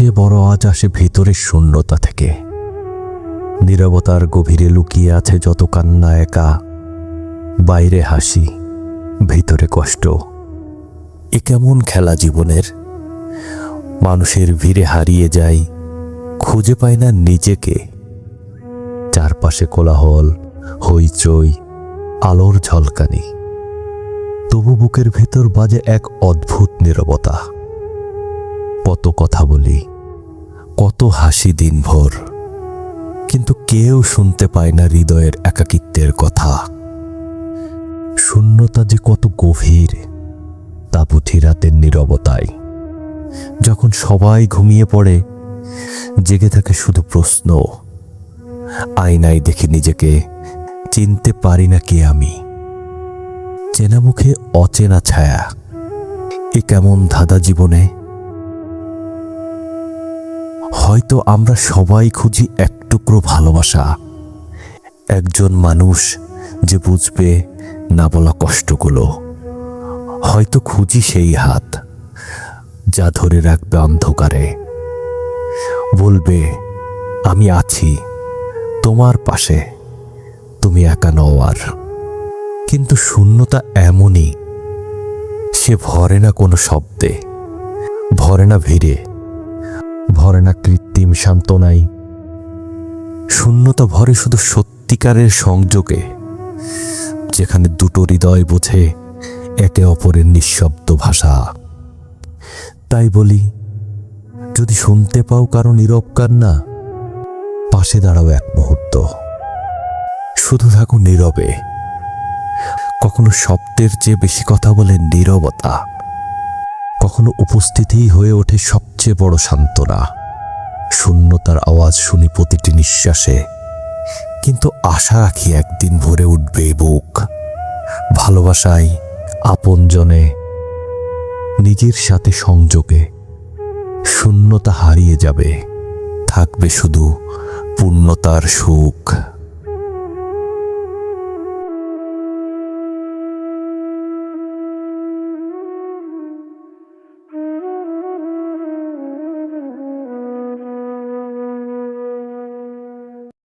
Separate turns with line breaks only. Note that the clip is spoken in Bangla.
সবচেয়ে বড় আওয়াজ আসে ভিতরের শূন্যতা থেকে। নীরবতার গভীরে লুকিয়ে আছে যত কান্না একা, বাইরে হাসি, ভিতরে কষ্ট। এ কেমন খেলা জীবনের! মানুষের ভিড়ে হারিয়ে যাই, খুঁজে পায় না নিজেকে। চারপাশে কোলাহল, হইচই, আলোর ঝলকানি, তবু বুকের ভেতর বাজে এক অদ্ভুত নীরবতা। কত কথা বলি, কত হাসি দিনভর, কিন্তু কেউ শুনতে পায় না হৃদয়ের একাকিত্বের কথা। শূন্যতা যে কত গভীর তা বুঝি রাতের নীরবতায়। যখন সবাই ঘুমিয়ে পড়ে, জেগে থাকে শুধু প্রশ্ন। আয়নায় দেখে নিজেকে, চিনতে পারি না কে আমি। চেনা মুখে অচেনা ছায়া, এ কেমন ধাঁধা জীবনে! হয়তো আমরা সবাই খুঁজি এক টুকরো ভালোবাসা, একজন মানুষ যে বুঝবে না বলা কষ্টগুলো। হয়তো খুঁজি সেই হাত যা ধরে রাখবে অন্ধকারে, বলবে আমি আছি তোমার পাশে, তুমি একা নও আর। কিন্তু শূন্যতা এমনই, সে ভরে না কোনো শব্দে, ভরে না ভিড়ে, ভরে না কৃত্রিম সান্ত্বনায়। শূন্যতা ভরে শুধু সত্যিকারের সংযোগে, যেখানে দুটো হৃদয় বোঝে একে অপরের নিঃশব্দ ভাষা। তাই বলি, যদি শুনতে পাও কারো নীরব কান্না, পাশে দাঁড়াও এক মুহূর্ত, শুধু থাকো নীরবে। কখনো শব্দের চেয়ে বেশি কথা বলে নীরবতা, কখনো উপস্থিতিই হয়ে ওঠে সবচেয়ে বড় সান্ত্বনা। শূন্যতার আওয়াজ শুনি প্রতিটি নিঃশ্বাসে, কিন্তু আশা রাখি একদিন ভরে উঠবে বুক ভালোবাসায়, আপনজনে, নিজের সাথে সংযোগে। শূন্যতা হারিয়ে যাবে, থাকবে শুধু পূর্ণতার সুখ।